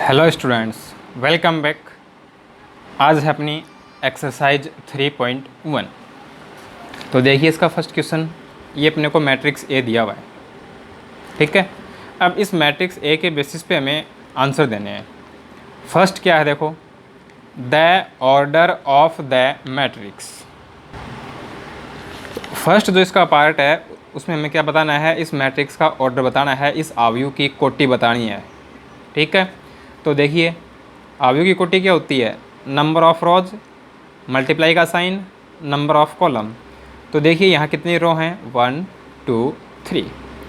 Hello students, welcome back. आज है अपनी एक्सरसाइज 3.1। तो देखिए इसका फर्स्ट क्वेश्चन, ये अपने को मैट्रिक्स ए दिया हुआ है। ठीक है, अब इस मैट्रिक्स ए के बेसिस पे हमें आंसर देने हैं। फर्स्ट क्या है, देखो, the order of the matrix. First जो इसका पार्ट है उसमें हमें क्या बताना है, इस मैट्रिक्स का ऑर्डर बताना है, इस आव्यूह की कोटि बतानी है। ठीक है, तो देखिए आव्यूह की कोटि क्या होती है, नंबर ऑफ रोज मल्टीप्लाई का साइन नंबर ऑफ कॉलम। तो देखिए यहाँ कितनी रो हैं, 1 2 3,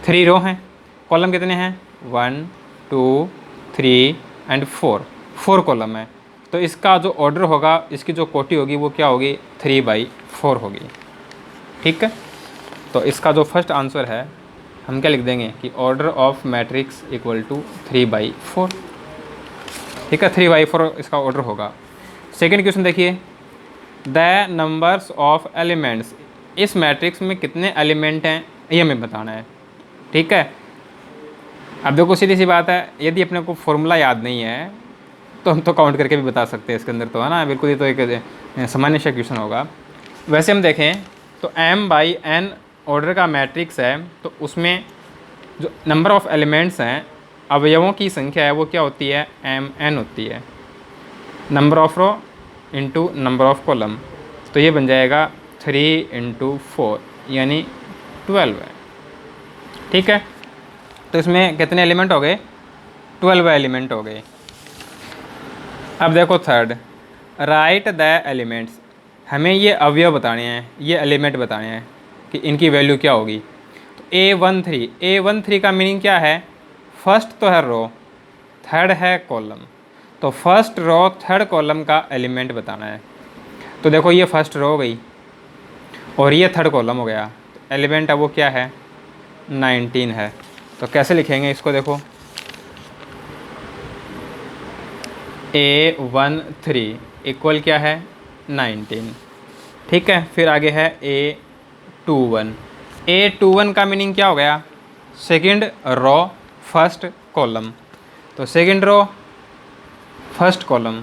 3 रो हैं। कॉलम कितने हैं, 1 2 3 एंड 4 कॉलम है। तो इसका जो ऑर्डर होगा, इसकी जो कोटि होगी वो क्या होगी, 3/4 होगी। ठीक है, तो इसका जो फर्स्ट आंसर है हम क्या लिख देंगे कि order of matrix equal to 3/4। ठीक है, 3/4 इसका ऑर्डर होगा। सेकेंड क्वेश्चन देखिए, द नंबर्स ऑफ एलिमेंट्स। इस मैट्रिक्स में कितने एलिमेंट हैं ये हमें बताना है। ठीक है, अब देखो सीधी सी बात है, यदि अपने को फॉर्मूला याद नहीं है तो हम तो काउंट करके भी बता सकते हैं इसके अंदर, तो है ना, बिल्कुल। ये तो एक सामान्य सा क्वेश्चन होगा। वैसे हम देखें तो m/n ऑर्डर का मैट्रिक्स है, तो उसमें जो नंबर ऑफ एलिमेंट्स हैं, अवयवों की संख्या है, वो क्या होती है, mn होती है। Number of row into number of column, तो ये बन जाएगा 3 × 4 यानी 12 है। ठीक है, तो इसमें कितने एलिमेंट हो गए, 12 एलिमेंट हो गए। अब देखो थर्ड, राइट द एलिमेंट्स। हमें ये अवयव बताने हैं, ये एलिमेंट बताने हैं कि इनकी वैल्यू क्या होगी। तो A13 का मीनिंग क्या है, फर्स्ट तो है रो, थर्ड है कॉलम। तो फर्स्ट रो थर्ड कॉलम का एलिमेंट बताना है। तो देखो ये फर्स्ट रो हो गई और ये थर्ड कॉलम हो गया, तो एलिमेंट है वो क्या है, 19 है। तो कैसे लिखेंगे इसको, देखो A13 इक्वल क्या है, 19। ठीक है, फिर आगे है A21 का मीनिंग क्या हो गया, सेकंड रो फर्स्ट कॉलम। तो सेकंड रो फर्स्ट कॉलम,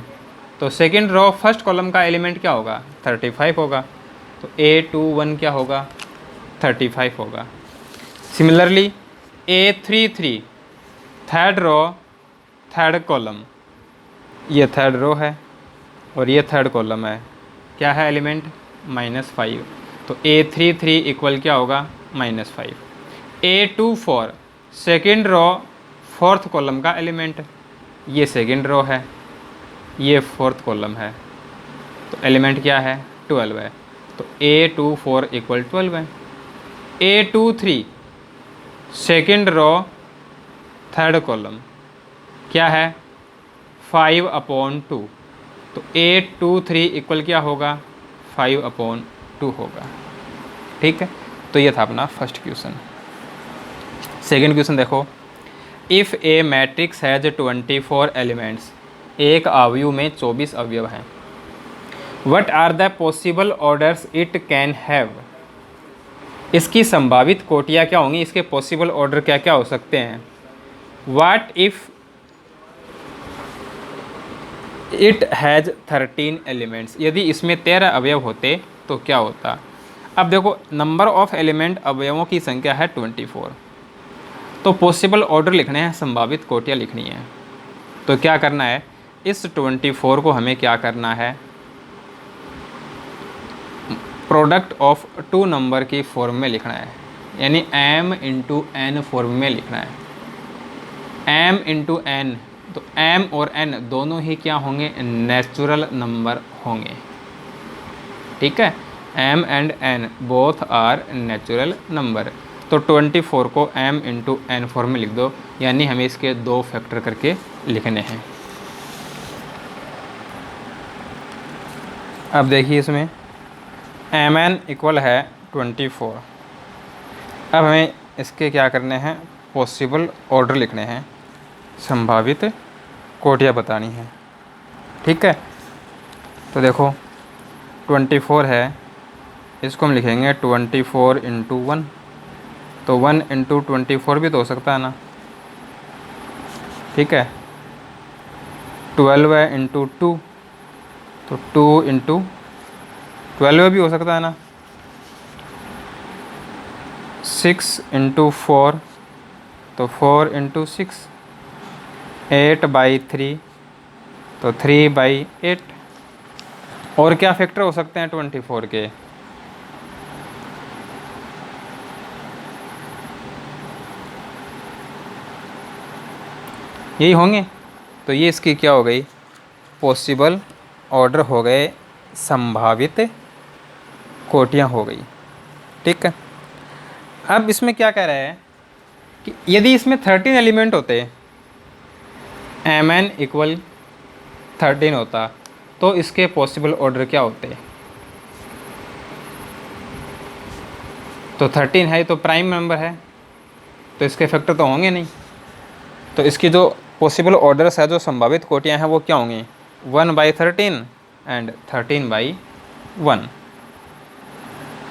तो सेकंड रो फर्स्ट कॉलम का एलिमेंट क्या होगा, 35 होगा। तो A21 क्या होगा, 35 होगा। Similarly A33 third row third column, ये थर्ड रो है और ये थर्ड कॉलम है, क्या है एलिमेंट, -5। तो A33 इक्वल क्या होगा, -5। A24 second row fourth column का एलिमेंट, ये सेकेंड रो है, ये फोर्थ कॉलम है, तो एलिमेंट क्या है, 12 है। तो A24 इक्वल 12 है। A23 second row third column क्या है, 5/2। तो A23 इक्वल क्या होगा, 5/2 होगा। ठीक है, तो ये था अपना फर्स्ट क्वेश्चन। सेकेंड क्वेश्चन देखो, if a matrix has 24 elements. एक आव्यूह में 24 अवयव हैं। What are the possible orders it can have. इसकी संभावित कोटियाँ क्या होंगी, इसके पॉसिबल ऑर्डर क्या क्या हो सकते हैं। What if it has 13 elements. यदि इसमें 13 अवयव होते तो क्या होता। अब देखो नंबर ऑफ एलिमेंट, अवयवों की संख्या है 24, तो पॉसिबल ऑर्डर लिखने हैं, संभावित कोटियाँ लिखनी है। तो क्या करना है, इस 24 को हमें क्या करना है, प्रोडक्ट ऑफ 2 नंबर की फॉर्म में लिखना है, यानी m × n फॉर्म में लिखना है। m × n, तो m और n दोनों ही क्या होंगे, नेचुरल नंबर होंगे। ठीक है, m and n both are natural number. तो 24 को m × n फॉर्म में लिख दो, यानी हमें इसके 2 फैक्टर करके लिखने हैं। अब देखिए इसमें mn इक्वल है 24। अब हमें इसके क्या करने हैं, पॉसिबल ऑर्डर लिखने हैं, संभावित कोटियाँ बतानी है। ठीक है, तो देखो 24 है, इसको हम लिखेंगे 24 × 1। तो 1 × 24 भी तो हो सकता है ना। ठीक है, 12 है इंटू 2, तो 2 इंटू 12 भी हो सकता है ना। 6 इंटू 4, तो 4 इंटू 6, 8/3, तो 3/8। और क्या फैक्टर हो सकते हैं 24 के? यही होंगे। तो ये इसकी क्या हो गई, पॉसिबल ऑर्डर हो गए, संभावित कोटियाँ हो गई। ठीक है। अब इसमें क्या कह रहा है कि यदि इसमें 13 एलिमेंट होते, mn इक्वल 13 होता, तो इसके पॉसिबल ऑर्डर क्या होते? तो 13 है तो प्राइम नंबर है, तो इसके फैक्टर तो होंगे नहीं। तो इसकी जो पॉसिबल ऑर्डर्स है, जो संभावित कोटियाँ हैं, वो क्या होंगी? 1/13 एंड 13/1।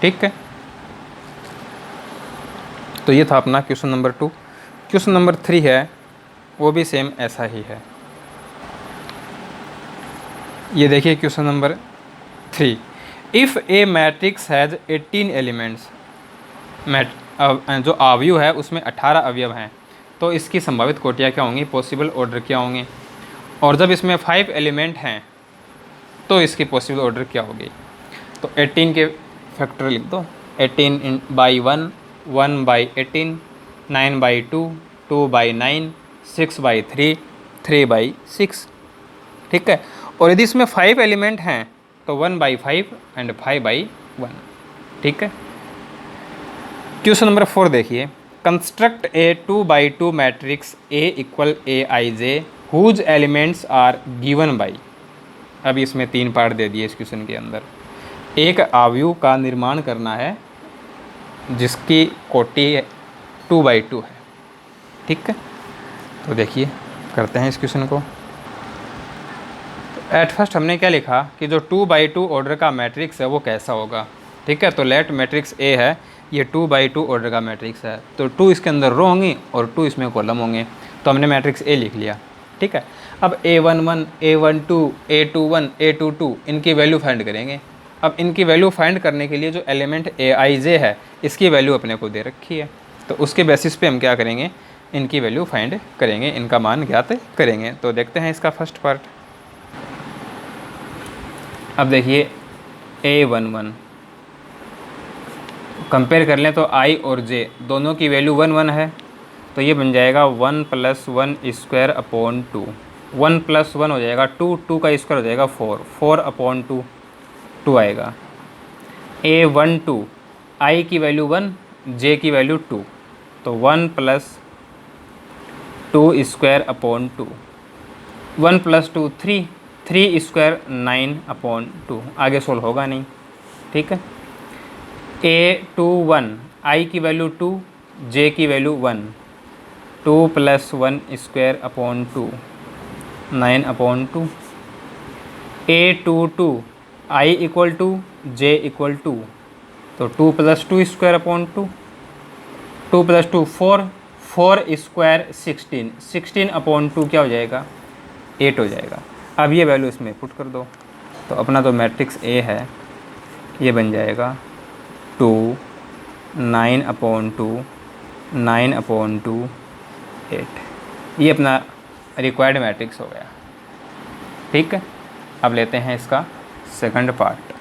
ठीक है। तो ये था अपना क्वेश्चन नंबर 2। क्वेश्चन नंबर 3 है, वो भी सेम ऐसा ही है। ये देखिए question number 3, if a matrix has 18 elements, जो अवयव है उसमें 18 अवयव हैं, तो इसकी संभावित कोटियाँ क्या होंगी, पॉसिबल ऑर्डर क्या होंगे? और जब इसमें 5 एलिमेंट हैं तो इसकी पॉसिबल ऑर्डर क्या होगी? तो 18 के फैक्टर लिख दो। 18/1, 1/18, 9/2, 2/9, 6/3, 3/6। ठीक है। और यदि इसमें 5 एलिमेंट हैं तो 1/5 एंड 5/1। ठीक है। क्वेश्चन नंबर 4 देखिए, construct a 2x2 matrix A equal Aij whose elements are given by. अब इसमें 3 पार्ट दे दिए इस क्वेश्चन के अंदर। एक अवयव का निर्माण करना है जिसकी कोटि 2x2 है। ठीक है। तो देखिए करते हैं इस क्वेश्चन को। एट फर्स्ट हमने क्या लिखा कि जो 2x2 ऑर्डर का मैट्रिक्स है वो कैसा होगा। ठीक है। तो लेट मैट्रिक्स A है, ये 2x2 ऑर्डर का मैट्रिक्स है, तो 2 इसके अंदर रो होंगी और 2 इसमें कॉलम होंगे। तो हमने मैट्रिक्स A लिख लिया। ठीक है। अब A11, A12, A21, A22 इनकी वैल्यू फाइंड करेंगे। अब इनकी वैल्यू फाइंड करने के लिए जो एलिमेंट Aij है, इसकी वैल्यू अपने को दे रखी है, तो उसके बेसिस पे हम क्या करेंगे, इनकी वैल्यू फाइंड करेंगे, इनका मान ज्ञात करेंगे। तो देखते हैं इसका फर्स्ट पार्ट। अब देखिए A11 कंपेयर कर लें तो I और J दोनों की वैल्यू 1 1 है, तो ये बन जाएगा 1 + 1² 2। 1 + 1 हो जाएगा 2, 2 का स्क्वायर हो जाएगा 4, 4/2, 2 आएगा। A12 I की वैल्यू 1, J की वैल्यू 2, तो 1 + 2² 1 + 2 3, 3² 9/2। आगे सोल्व होगा नहीं। ठीक है। A21 I की वैल्यू 2, J की value 1, 2 + 1² 9/2। A22 I equal to J equal to, तो 2 + 2² 2 + 2 4, 4² 16, 16/2 क्या हो जाएगा, 8 हो जाएगा। अब ये वैल्यू इसमें पुट कर दो, तो अपना जो मैट्रिक्स A है ये बन जाएगा 2, 9/2, 9/2, 8। ये अपना रिक्वायर्ड मैट्रिक्स हो गया। ठीक है। अब लेते हैं इसका सेकंड पार्ट।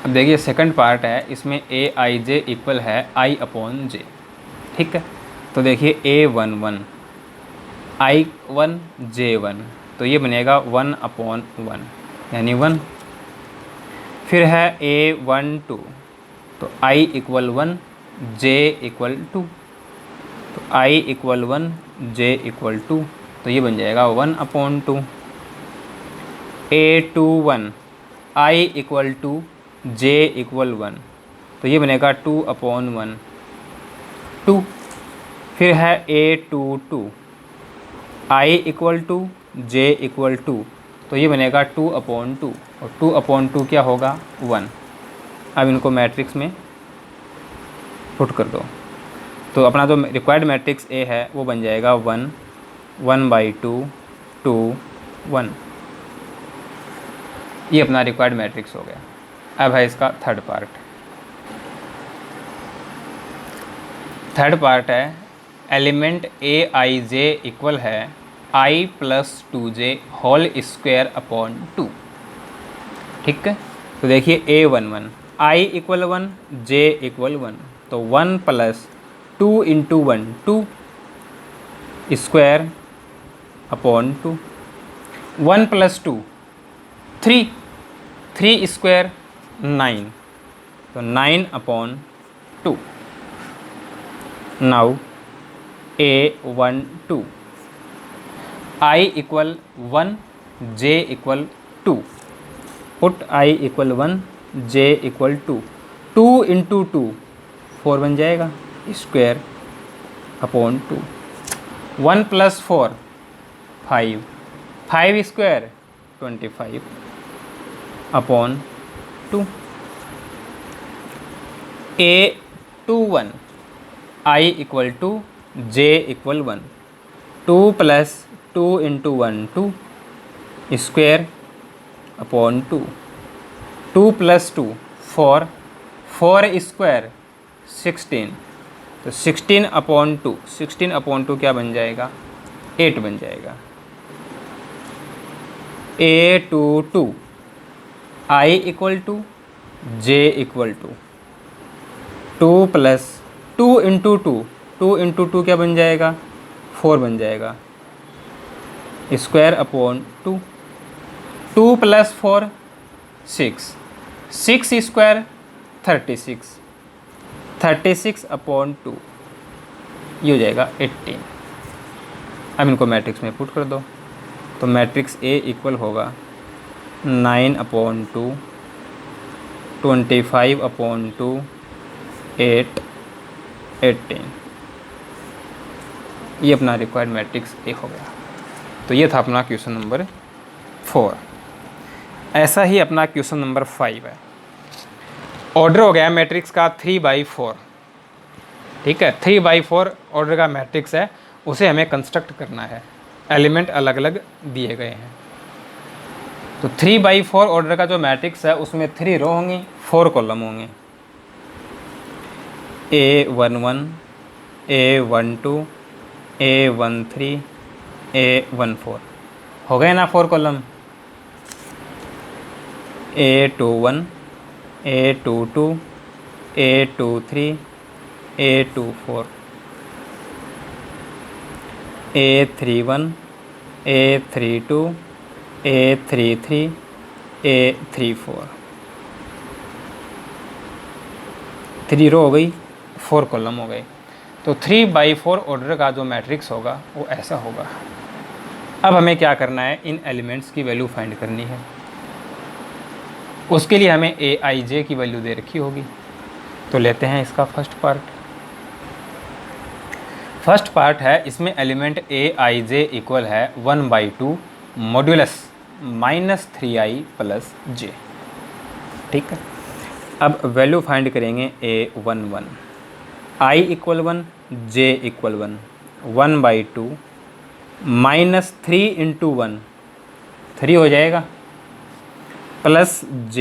अब देखिए सेकंड पार्ट है, इसमें Aij इक्वल है I/J। ठीक है। तो देखिए A11 I1 J1, तो ये बनेगा 1/1 यानी 1। फिर है A12 तो I इक्वल 1, J इक्वल 2, तो I इक्वल 1, J इक्वल 2, तो ये बन जाएगा 1/2। A21 I equal 2, J equal 1, तो ये बनेगा 2/1, 2। फिर है A22 I equal 2, J equal 2, तो ये बनेगा 2/2, और 2/2 क्या होगा, 1। अब इनको मैट्रिक्स में पुट कर दो, तो अपना जो रिक्वायर्ड मैट्रिक्स A है वो बन जाएगा 1, 1/2, 2 1। ये अपना रिक्वायर्ड मैट्रिक्स हो गया। अब है इसका थर्ड पार्ट। थर्ड पार्ट है element A I J equal है I plus 2j whole square upon 2। ठीक है, तो देखिए A11 आई इक्वल 1 j इक्वल 1, तो 1 plus 2 into 1 2 square upon 2। 1 plus 2 3, 3 square 9, तो 9 upon 2। Now A12 I equal 1 j equal 2, put I equal 1 j equal 2, 2 into 2 4 बन जाएगा square upon 2। 1 plus 4 5, 5 square 25 upon 2। A21 I equal to j equal 1, 2 plus 2 into 1 2 square upon 2। 2 plus 2 4, 4 square 16, तो 16 upon 2, 16 upon 2 क्या बन जाएगा 8 बन जाएगा। A22 I equal to j equal to 2 plus 2 into 2, 2 into 2 क्या बन जाएगा 4 बन जाएगा square upon 2। 2 plus 4 6, 6 square 36, 36 upon 2 ये हो जाएगा 18। अब इनको मैट्रिक्स में पुट कर दो, तो मैट्रिक्स A इक्वल होगा 9 अपॉन 2, 25 अपॉन 2, 8, 18। ये अपना रिक्वायर्ड मैट्रिक्स A हो गया। तो ये था अपना क्वेश्चन नंबर 4। ऐसा ही अपना क्वेश्चन नंबर 5 है। ऑर्डर हो गया मैट्रिक्स का 3/4। ठीक है, 3/4 ऑर्डर का मैट्रिक्स है, उसे हमें कंस्ट्रक्ट करना है। एलिमेंट अलग अलग दिए गए हैं। तो 3/4 ऑर्डर का जो मैट्रिक्स है उसमें 3 रो होंगी, 4 कॉलम होंगे। A11, A12, A13, A14 हो गए ना 4 column. A21, A22, A23, A24, A31, A32, A33, A34। 3 रो हो गई, 4 कॉलम हो गए। तो 3/4 ऑर्डर का जो मैट्रिक्स होगा वो ऐसा होगा। अब हमें क्या करना है, इन एलिमेंट्स की वैल्यू फाइंड करनी है। उसके लिए हमें Aij की वैल्यू दे रखी होगी। तो लेते हैं इसका फर्स्ट पार्ट। फर्स्ट पार्ट है, इसमें एलिमेंट Aij इक्वल है 1/2 मॉड्यूलस -3i प्लस j। ठीक है, अब वैल्यू फाइंड करेंगे A11 i equal 1 j equal 1, 1/2 -3 into 1 3 हो जाएगा plus j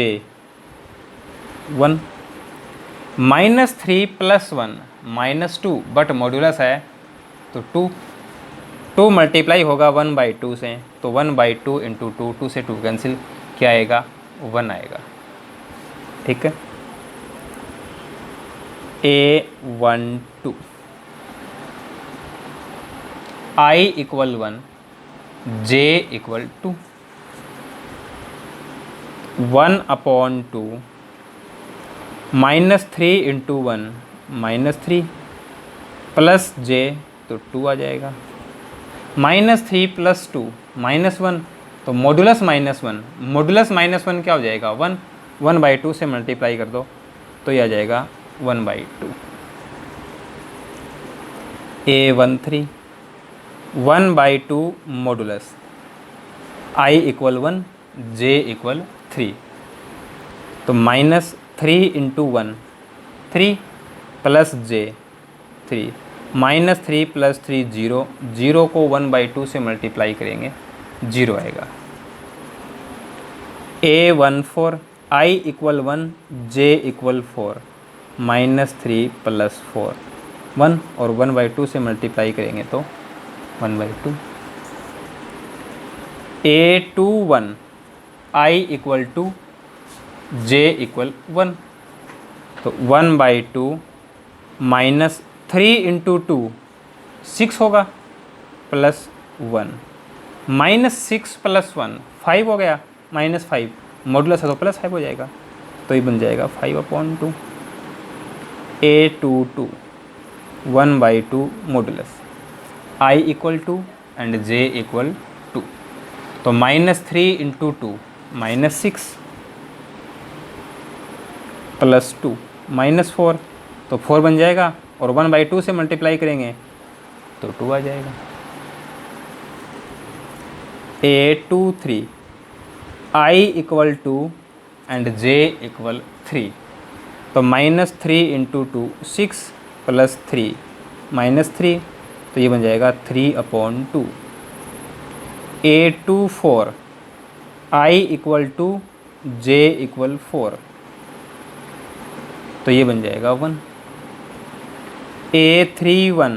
1, -3 plus 1 -2, but modulus है तो 2, 2 मल्टीप्लाई होगा 1/2 से, तो 1/2 इंटू 2, 2 से 2 कैंसिल, क्या आएगा 1 आएगा। ठीक है, A12 i equal 1 j equal 2, 1/2 -3 into 1 -3 plus j, तो 2 आ जाएगा। -3 प्लस 2 -1, तो मॉड्यूलस -1, मॉड्यूलस -1 क्या हो जाएगा 1, 1/2 से मल्टीप्लाई कर दो तो ये आ जाएगा 1/2। A13 1/2 modulus i equal 1 j equal 3, तो -3 इंटू 1 3 प्लस j 3, -3 प्लस 3 0, 0 को 1/2 से मल्टीप्लाई करेंगे 0 आएगा। A14 I equal 1 J equal 4 -3 + 4 1 और 1/2 से मल्टीप्लाई करेंगे तो 1/2। A21 I equal to J equal 1 तो 1/2 -3 × 2 6 होगा +1 -6 + 1 5 हो गया -5 मॉडुलस है तो +5 हो जाएगा तो ये बन जाएगा 5/2। A22 1/2 modulus I equal to and J equal 2 तो -3 × 2 -6 +2 -4 तो 4 बन जाएगा और 1/2 से मल्टीप्लाई करेंगे तो 2 आ जाएगा। A23 I equal to and J equal 3 तो -3 × 2 6 +3 -3 तो ये बन जाएगा 3/2। A24 I equal to J equal 4 तो ये बन जाएगा 1। A31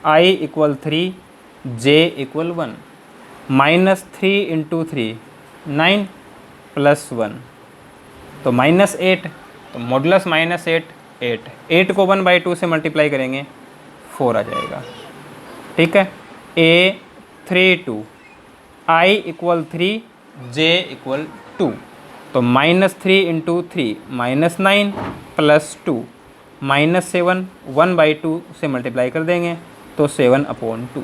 I equal 3 J equal 1 -3 × 3 9 +1 तो -8 तो मॉडुलस -8 8 8 को 1/2 से मल्टीप्लाई करेंगे 4 आ जाएगा। ठीक है। A32 I equal 3 J equal 2 तो -3 × 3 -9 +2 -7 1/2 से मल्टीप्लाई कर देंगे तो 7/2।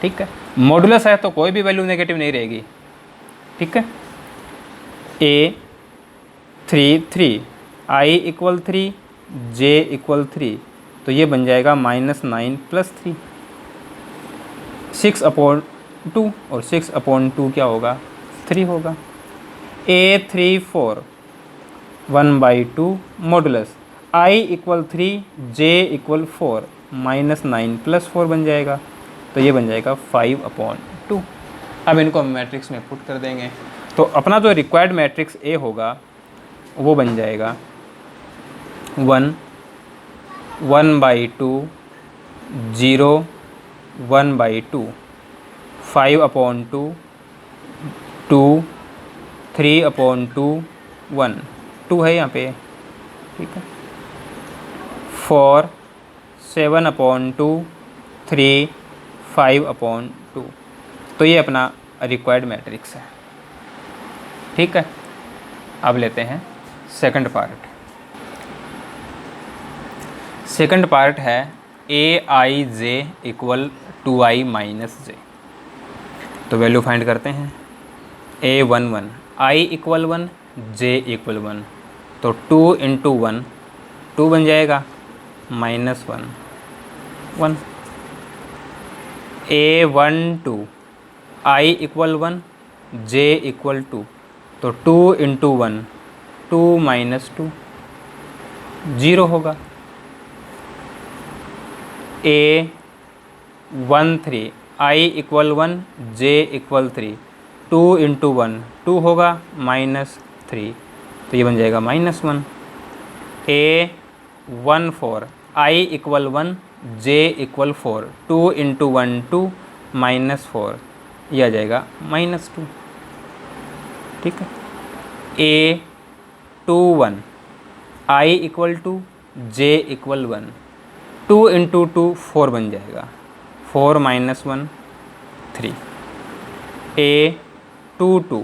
ठीक है। मॉडुलस है तो कोई भी वैल्यू नेगेटिव नहीं रहेगी। ठीक है। A33 I equal 3 J equal 3 तो ये बन जाएगा -9 + 3 6/2 और 6/2 क्या होगा 3 होगा। A34 1/2 modulus I equal 3 J equal 4 -9 + 4 बन जाएगा तो ये बन जाएगा 5/2। अब इनको हम मैट्रिक्स में पुट कर देंगे तो अपना जो रिक्वायर्ड मैट्रिक्स A होगा वो बन जाएगा 1 1/2 0 1/2 5/2 2 3/2 1 2 है यहाँ पे। ठीक है। 4 7/2 3 5/2 तो ये अपना रिक्वायर्ड मैट्रिक्स है। ठीक है। अब लेते हैं सेकंड पार्ट। सेकंड पार्ट है Aij इक्वल 2i - j तो वैल्यू फाइंड करते हैं। A11 I equal 1 J equal 1 तो 2 × 1 2 बन जाएगा -1 1। A12 I equal 1 J equal 2 तो 2 × 1 2 - 2 0 होगा। A13 I equal 1 J equal 3 2 × 1 2 होगा -3 तो ये बन जाएगा -1। A14 I equal 1 J equal 4 2 × 1 2 -4 यह आ जाएगा -2। ठीक है। A21 I equal to J equal 1 2 × 2 4 बन जाएगा 4 - 1 3। A22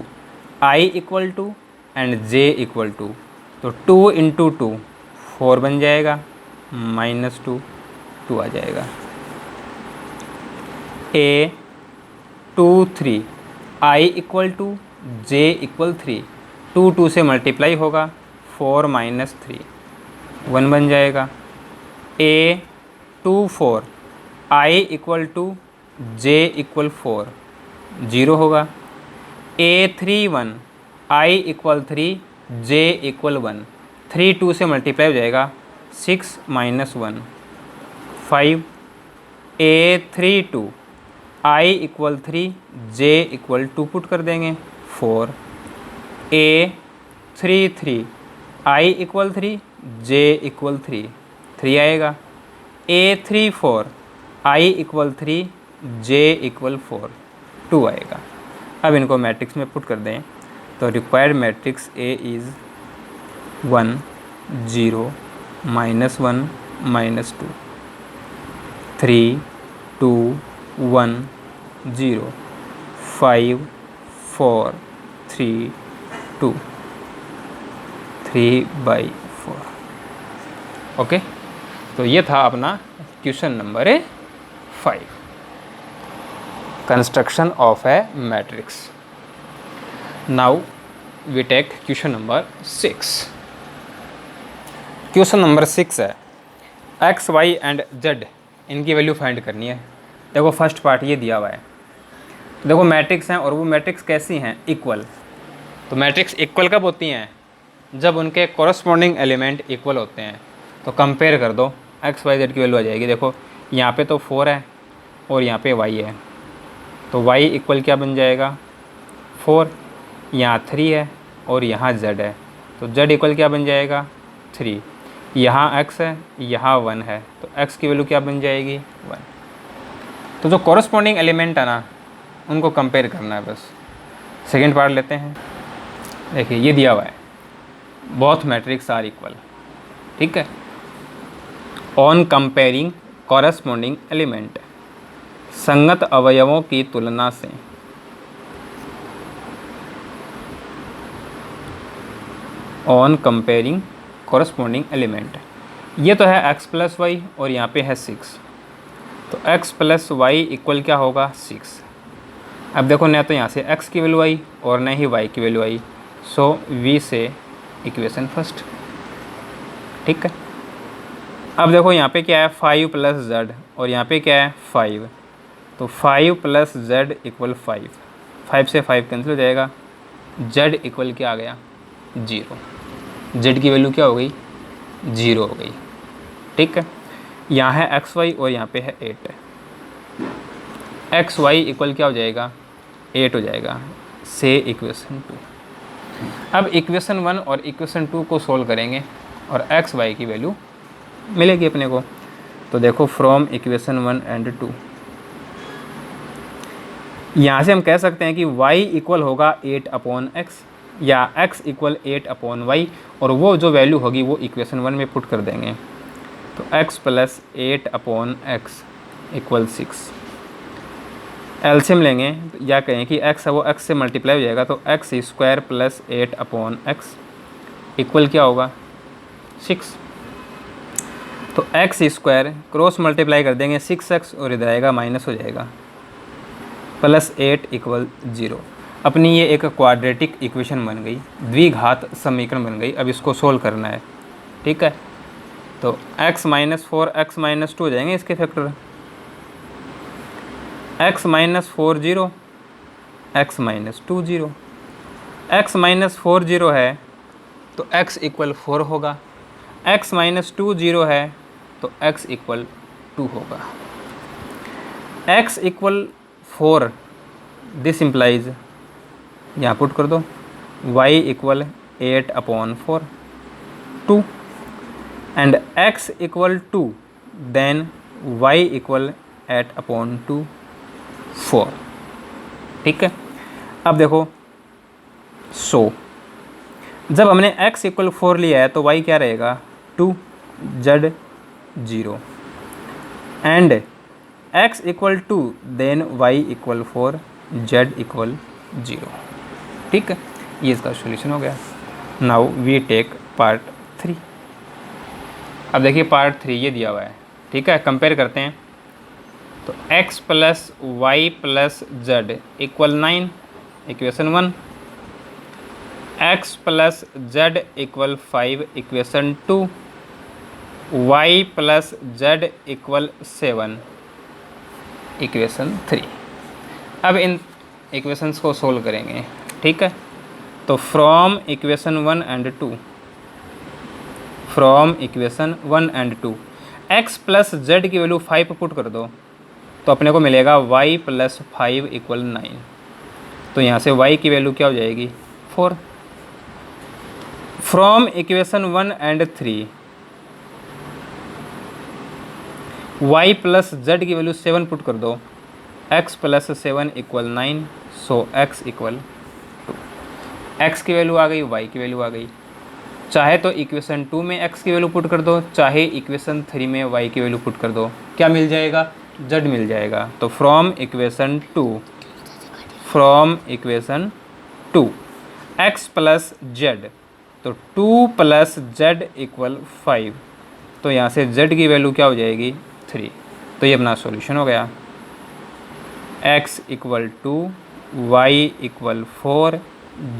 I equal to and J equal 2 तो 2 × 2 4 बन जाएगा -2 2 आ जाएगा। A23 I equal to J equal 3 2 2 से मल्टीप्लाई होगा 4 - 3 1 बन जाएगा। A24 I equal to J equal 4 0 होगा। A31 I equal 3 J equal 1 3 2 से मल्टीप्लाई हो जाएगा 6 - 1 5। A32 I equal 3, J equal 2 put कर देंगे 4, A 3 3, I equal 3, J equal 3, 3 आएगा, A 3 4, I equal 3, J equal 4, 2 आएगा। अब इनको मैट्रिक्स में पुट कर दें तो required matrix A is 1 0 -1 -2 3 2 1 0 5 4 3 2 3/4। Okay, तो ये था अपना question number 5, construction of a matrix. Now we take question number 6। Question number 6 है एक्स वाई एंड जेड, इनकी वैल्यू फाइंड करनी है। देखो फर्स्ट पार्ट ये दिया हुआ है, देखो मैट्रिक्स हैं और वो मैट्रिक्स कैसी हैं, इक्वल। तो मैट्रिक्स इक्वल कब होती हैं, जब उनके कॉरस्पॉन्डिंग एलिमेंट इक्वल होते हैं। तो कंपेयर कर दो, एक्स वाई जेड की वैल्यू आ जाएगी। देखो यहाँ पे तो 4 है और यहाँ पे y है, तो y इक्वल क्या बन जाएगा 4, यहाँ 3 है और यहाँ z है, तो z इक्वल क्या बन जाएगा 3, यहाँ x है यहाँ 1 है, तो x की वैल्यू क्या बन जाएगी 1। तो जो कॉरस्पॉन्डिंग एलिमेंट है ना, उनको कंपेयर करना है बस। सेकेंड पार्ट लेते हैं। देखिए ये दिया हुआ है, बोथ मैट्रिक्स आर इक्वल, ठीक है। ऑन कंपेयरिंग कॉरस्पॉन्डिंग एलिमेंट, संगत अवयवों की तुलना से ऑन कंपेयरिंग कॉरस्पॉन्डिंग एलिमेंट, ये तो है x + y और यहाँ पे है 6, तो x + y इक्वल क्या होगा 6। अब देखो न तो यहाँ से x की वैल्यू आई और न ही y की वैल्यू आई, सो v से इक्वेशन फर्स्ट, ठीक है। अब देखो यहाँ पे क्या है 5 + z और यहाँ पे क्या है 5, तो 5 + z इक्वल 5, 5 से 5 कैंसिल हो जाएगा, z इक्वल क्या आ गया 0, z की वैल्यू क्या हो गई 0 हो गई, ठीक है। यहाँ है एक्स वाई और यहाँ पे है 8, एक्स वाई इक्वल क्या हो जाएगा 8 हो जाएगा, से इक्वेशन 2। अब इक्वेशन 1 और इक्वेशन 2 को सोल्व करेंगे और एक्स वाई की वैल्यू मिलेगी अपने को। तो देखो फ्रॉम इक्वेशन 1 एंड 2, यहाँ से हम कह सकते हैं कि y इक्वल होगा 8/x या x इक्वल 8/y, और वो जो वैल्यू होगी वो इक्वेशन 1 में पुट कर देंगे। तो x + 8/x इक्वल 6, एलसीएम लेंगे या कहें कि x है वो x से मल्टीप्लाई हो जाएगा, तो x² + 8/x इक्वल क्या होगा 6। तो x² क्रॉस मल्टीप्लाई कर देंगे 6x और इधर आएगा माइनस हो जाएगा, +8 इक्वल 0। अपनी ये एक क्वाड्रेटिक इक्वेशन बन गई, द्विघात समीकरण बन गई। अब इसको सोल्व करना है, ठीक है। तो x - 4 x - 2 हो जाएंगे इसके फैक्टर, x - 4 0, x - 2 0, x - 4 0 है तो x इक्वल 4 होगा, x - 2 0 है तो x इक्वल 2 होगा। x इक्वल 4, दिस इम्प्लाइज, यहाँ पुट कर दो y equal 8/4 2 and x equal 2, then y equal 8/2 4, ठीक है। अब देखो सो जब हमने x इक्वल 4 लिया है तो y क्या रहेगा 2, z 0 and x equal 2, then y equal 4, z equal 0, ठीक है। ये इसका सॉल्यूशन हो गया। Now we take part 3। अब देखिए पार्ट 3 ये दिया हुआ है, ठीक है। कंपेयर करते हैं, तो x + y + z equal 9 equation 1, x + z equal 5 equation 2, y + z equal 7 equation 3। अब इन इक्वेशंस को सोल्व करेंगे, ठीक है। तो from equation 1 and 2, from equation 1 and 2 x + z की वैल्यू 5 पुट कर दो, तो तो अपने को मिलेगा y + 5 = 9। तो यहाँ से y की वैल्यू क्या हो जाएगी 4। From equation 1 and 3 y + z की वैल्यू 7 पुट कर दो, x + 7 = 9, सो x = 2। x की वैल्यू आ गई, y की वैल्यू आ गई। चाहे तो इक्वेशन 2 में x की वैल्यू पुट कर दो, चाहे इक्वेशन 3 में y की वैल्यू पुट कर दो, क्या मिल जाएगा z मिल जाएगा। तो फ्रॉम इक्वेशन 2 x + z, तो 2 + z = 5, तो यहाँ से z की वैल्यू क्या हो जाएगी 3। तो ये अपना सॉल्यूशन हो गया, x = 2, y = 4,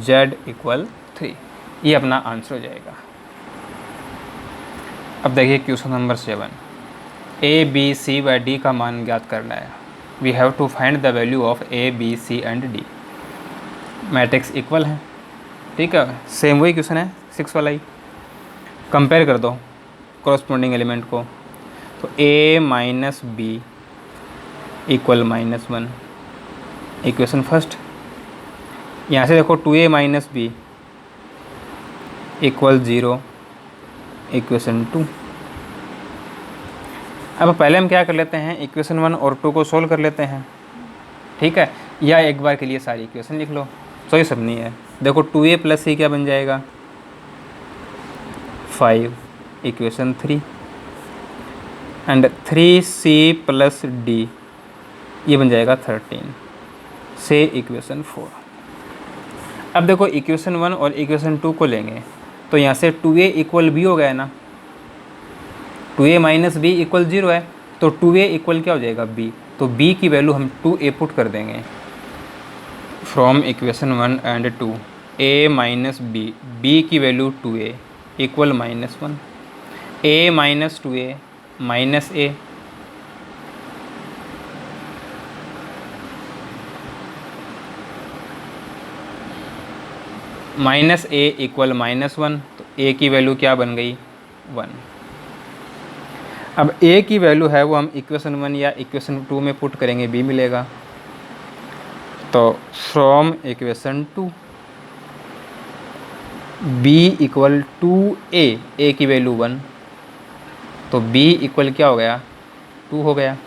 z = 3। ये अपना आंसर हो जाएगा। अब देखिए question number 7, a, b, c व d का मान ज्ञात करना है। We have to find the value of a, b, c and d। Matrix equal है, ठीक है, सेम वही क्वेश्चन है 6 वाला ही। कंपेयर कर दो कॉरस्पॉन्डिंग एलिमेंट को, तो a - b = -1, इक्वेशन फर्स्ट। यहाँ से देखो 2a - b = 0, इक्वेशन 2। अब पहले हम क्या कर लेते हैं, इक्वेशन 1 और 2 को सोल्व कर लेते हैं, ठीक है, या एक बार के लिए सारी इक्वेशन लिख लो, तो ये सब नहीं है। देखो 2a + c क्या बन जाएगा 5, इक्वेशन 3, एंड 3c + d ये बन जाएगा 13, से इक्वेशन 4। अब देखो इक्वेशन 1 और इक्वेशन 2 को लेंगे, तो यहाँ से 2a = b हो गया है ना, 2a - b = 0 है, तो 2a = क्या हो जाएगा b, तो b की वैल्यू हम 2a पुट कर देंगे। From equation 1 and 2 a - b, b की value 2a = -1, a - 2a -a, -a = -1, तो a की वैल्यू क्या बन गई 1। अब a की वैल्यू है वो हम इक्वेशन 1 या इक्वेशन 2 में पुट करेंगे, b मिलेगा। तो from equation 2 b = 2a, a की वैल्यू 1, तो b = क्या हो गया 2 हो गया।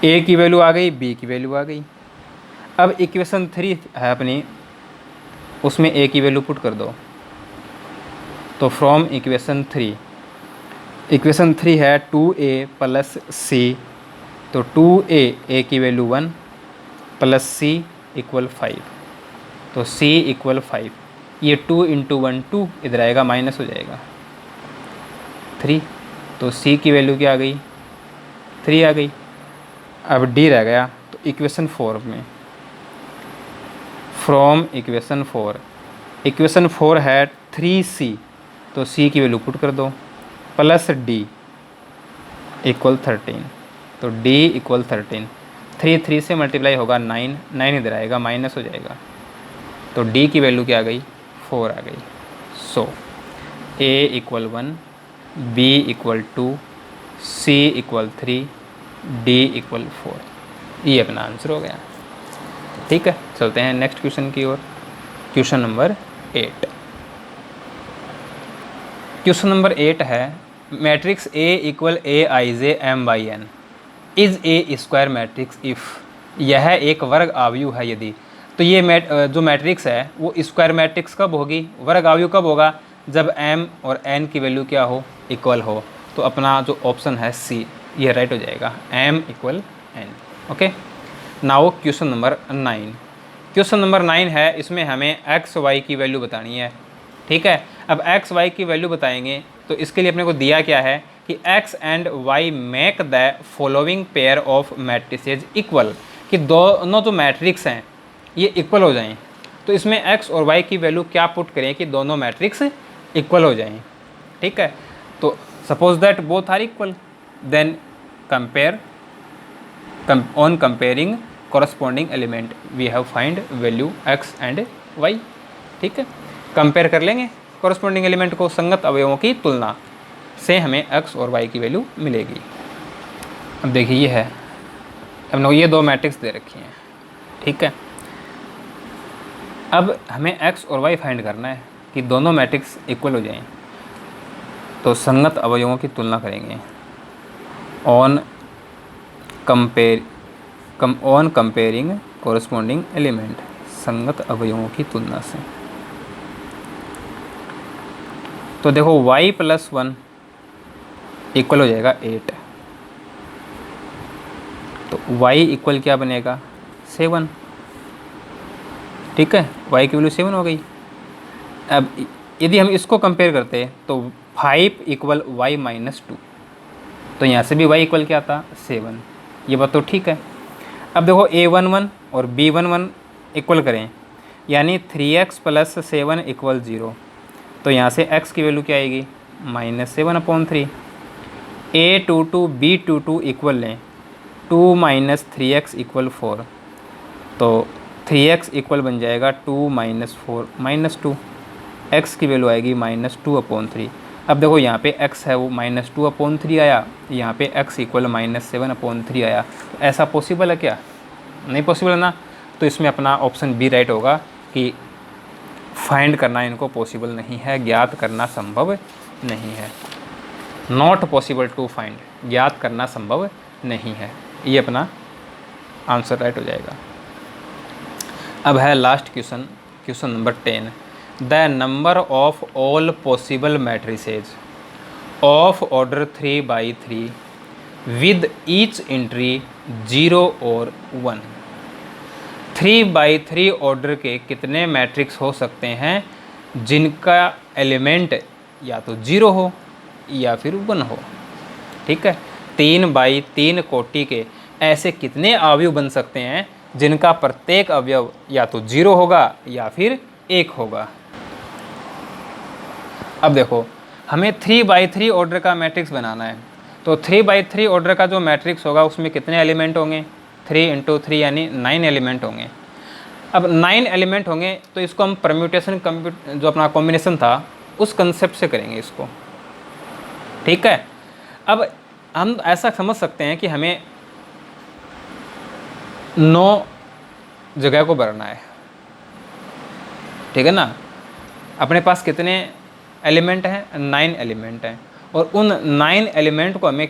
a की वैल्यू आ गई, b की वैल्यू आ गई। अब इक्वेशन 3 है अपनी, उसमें a की वैल्यू पुट कर दो, तो फ्रॉम इक्वेशन 3 है 2a + c, तो 2a, a की वैल्यू 1 + c = 5, तो c = 5, ये 2 × 1 2, इधर आएगा माइनस हो जाएगा 3, तो c की वैल्यू क्या आ गई 3 आ गई। अब d रह गया, तो इक्वेशन 4 में फ्रॉम इक्वेशन 4 है 3c, तो c की वैल्यू पुट कर दो, प्लस d = 13, तो d = 13, 3 से मल्टीप्लाई होगा 9, 9 इधर आएगा माइनस हो जाएगा, तो d की वैल्यू क्या आ गई 4 आ गई। सो a = 1, b = 2, c = 3, d = 4। ये अपना आंसर हो गया, ठीक है। चलते हैं नेक्स्ट क्वेश्चन की ओर, क्वेश्चन नंबर 8। क्वेश्चन नंबर 8 है, matrix A = Aij m/n is a square matrix if. यह एक वर्ग आव्यूह है यदि। तो ये जो मैट्रिक्स है वो स्क्वायर मैट्रिक्स कब होगी, वर्ग आव्यूह कब होगा, जब m और n की वैल्यू क्या हो इक्वल हो। तो अपना जो ऑप्शन है C ये राइट हो जाएगा, m = n। Okay, now question number 9। Question number 9 है, इसमें हमें x y की वैल्यू बतानी है, ठीक है। अब x y की वैल्यू बताएंगे, तो इसके लिए अपने को दिया क्या है कि x and y make the following pair of matrices equal, कि दोनों जो मैट्रिक्स हैं ये इक्वल हो जाएं। तो इसमें x और y की वैल्यू क्या पुट करें कि दोनों मैट्रिक्स इक्वल हो जाएं, ठीक है। तो suppose that both are equal, then compare, on comparing corresponding element we have find value x and y, ठीक है। कंपेयर कर लेंगे कॉरस्पॉन्डिंग एलिमेंट को, संगत अवयवों की तुलना से हमें x और y की वैल्यू मिलेगी। अब देखिए ये है, हम लोग ये दो मैट्रिक्स दे रखी हैं, ठीक है। अब हमें x और y फाइंड करना है कि दोनों मैट्रिक्स इक्वल हो जाएं। तो संगत अवयवों की तुलना करेंगे ऑन कंपेयरिंग कोरस्पॉन्डिंग एलिमेंट, संगत अवयवों की तुलना से। तो देखो y + 1 इक्वल हो जाएगा 8, तो y इक्वल क्या बनेगा 7, ठीक है, y की वैल्यू 7 हो गई। अब यदि हम इसको कंपेयर करते हैं तो 5 = y - 2, तो यहाँ से भी y इक्वल क्या था 7, ये बात तो ठीक है। अब देखो a11 और b11 इक्वल करें, यानी 3x + 7 = 0, तो यहाँ से x की वैल्यू क्या आएगी -7/3। a22 b22 इक्वल लें, 2 - 3x = 4, तो 3x इक्वल बन जाएगा 2 - 4 - 2, x की वैल्यू आएगी -2/3। अब देखो यहाँ पे x है वो -2/3 आया, यहाँ पे x इक्वल -7/3 आया। तो ऐसा पॉसिबल है क्या? नहीं पॉसिबल है ना। तो इसमें अपना ऑप्शन बी राइट होगा कि फाइंड करना इनको पॉसिबल नहीं है, ज्ञात करना संभव नहीं है। नॉट पॉसिबल टू फाइंड, ज्ञात करना संभव नहीं है, ये अपना आंसर राइट हो जाएगा। अब है last question, question number 10। The number of all possible matrices of order 3/3 with each entry 0 और 1। 3/3 ऑर्डर के कितने मैट्रिक्स हो सकते हैं जिनका एलिमेंट या तो 0 हो या फिर 1 हो, ठीक है। 3/3 कोटि के ऐसे कितने अवयव बन सकते हैं जिनका प्रत्येक अवयव या तो 0 होगा या फिर 1 होगा। अब देखो हमें 3/3 ऑर्डर का मैट्रिक्स बनाना है, तो 3/3 ऑर्डर का जो मैट्रिक्स होगा उसमें कितने एलिमेंट होंगे 3 × 3 यानी 9 एलिमेंट होंगे। अब 9 एलिमेंट होंगे तो इसको हम परम्यूटेशन जो अपना कॉम्बिनेशन था उस कंसेप्ट से करेंगे इसको, ठीक है। अब हम ऐसा समझ सकते हैं कि हमें 9 जगह को भरना है, ठीक है ना। अपने पास कितने एलिमेंट हैं 9 एलिमेंट हैं, और उन 9 एलिमेंट को हमें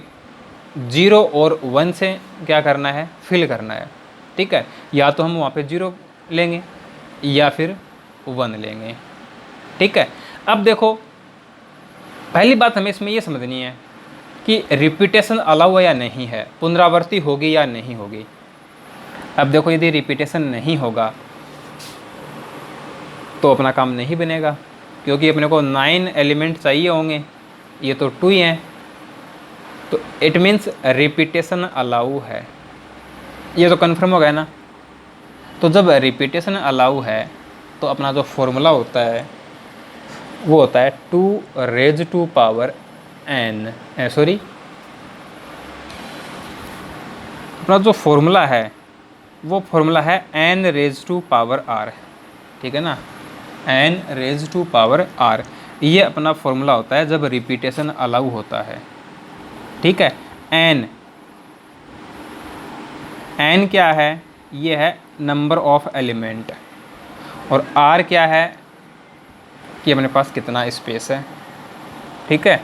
0 और 1 से क्या करना है फिल करना है, ठीक है। या तो हम वहाँ पे 0 लेंगे या फिर 1 लेंगे, ठीक है। अब देखो पहली बात हमें इसमें ये समझनी है कि रिपीटेशन अलाउ है या नहीं है, पुनरावृत्ति होगी या नहीं होगी। अब देखो यदि रिपीटेशन नहीं होगा तो अपना काम नहीं बनेगा, क्योंकि अपने को 9 एलिमेंट चाहिए होंगे, ये तो 2 ही हैं, तो इट मीन्स रिपीटेशन अलाउ है, ये तो कन्फर्म हो गया ना। तो जब रिपीटेशन अलाउ है तो अपना जो फॉर्मूला होता है वो होता है 2⁻⁴n, अपना जो फॉर्मूला है वो फॉर्मूला है n⁻⁴, ठीक है ना, n⁻⁴। ये अपना फॉर्मूला होता है जब रिपीटेशन अलाउ होता है, ठीक है। n क्या है, ये है नंबर ऑफ एलिमेंट, और r क्या है कि अपने पास कितना स्पेस है, ठीक है।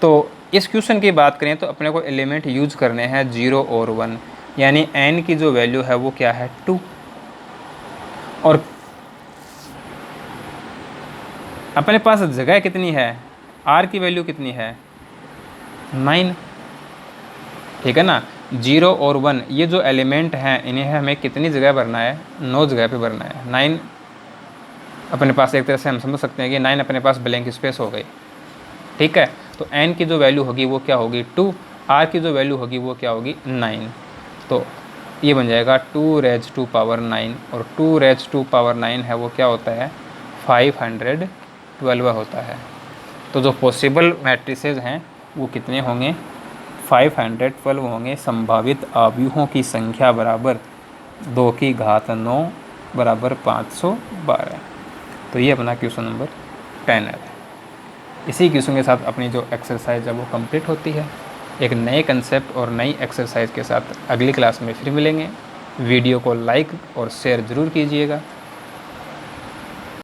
तो इस क्वेश्चन की बात करें तो अपने को एलिमेंट यूज करने हैं 0 और 1, यानी n की जो वैल्यू है वो क्या है 2, और अपने पास जगह कितनी है r की वैल्यू कितनी है 9, ठीक है ना। 0 और 1 ये जो एलिमेंट हैं इन्हें हमें कितनी जगह भरना है 9 जगह पे भरना है। 9 अपने पास एक तरह से हम समझ सकते हैं कि 9 अपने पास ब्लैंक स्पेस हो गई, ठीक है। तो n की जो वैल्यू होगी वो क्या होगी 2, r की जो वैल्यू होगी वो क्या होगी 9, तो ये बन जाएगा 2⁻⁹, और 2⁻⁹ है वो क्या होता है 512 होता है। तो जो पॉसिबल मैट्रिसेस हैं वो कितने होंगे 512 होंगे। संभावित अवयवों की संख्या बराबर 2⁹ बराबर 512। तो ये अपना क्वेश्चन नंबर 10 है। इसी क्वेश्चन के साथ अपनी जो एक्सरसाइज है वो कंप्लीट होती है। एक नए कंसेप्ट और नई एक्सरसाइज के साथ अगली क्लास में फिर मिलेंगे। वीडियो को लाइक और शेयर ज़रूर कीजिएगा।